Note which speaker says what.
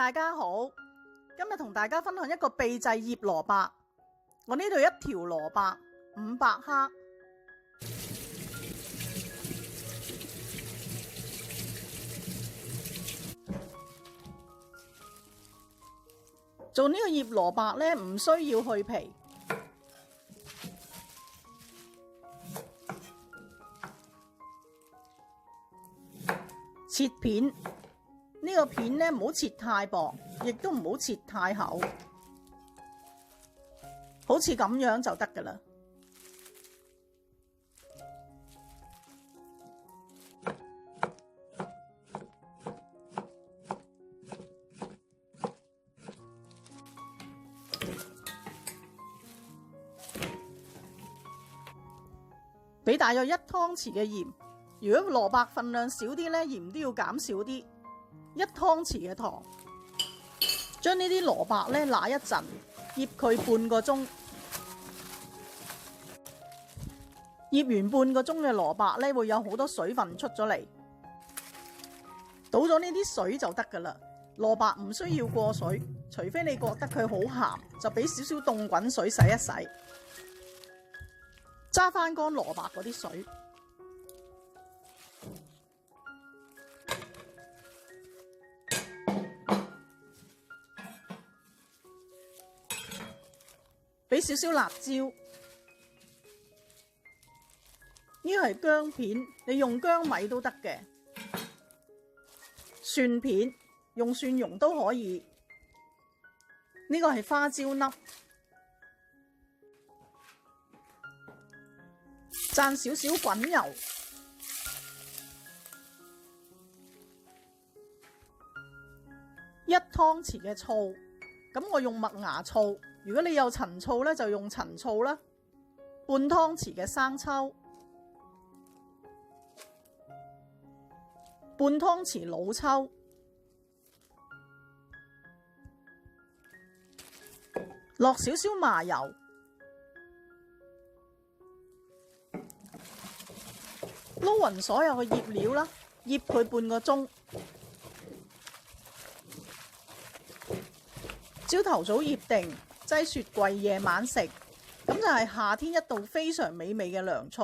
Speaker 1: 大家好，今日同大家分享一個秘製醃蘿蔔。我呢度一條蘿蔔500克，做呢個醃蘿蔔呢，唔需要去皮，切片。呢個片呢，唔好切太薄，亦都唔好切太厚，好似咁樣就得㗎喇。俾大約1湯匙嘅鹽，如果蘿蔔份量少啲呢，鹽都要減少啲。1湯匙嘅糖，將呢啲蘿蔔呢揦一陣，醃佢半個鐘。醃完半個鐘嘅蘿蔔呢，會有好多水分出咗嚟，倒咗呢啲水就得噶啦。蘿蔔唔需要過水，除非你覺得佢好鹹，就俾少少凍滾水洗一洗，揸翻乾蘿蔔嗰啲水。俾少少辣椒，呢個係薑片，你用薑米都得嘅。蒜片，用蒜蓉都可以。呢個係花椒粒，灒少少滾油，1湯匙嘅醋，咁我用麥芽醋。如果你有陳醋咧，就用陳醋啦。半湯匙嘅生抽，半湯匙老抽，落少少麻油，撈勻所有嘅醃料啦，醃佢半個鐘。朝頭早醃定，擠雪櫃夜晚食，咁就係夏天一道非常美味嘅涼菜。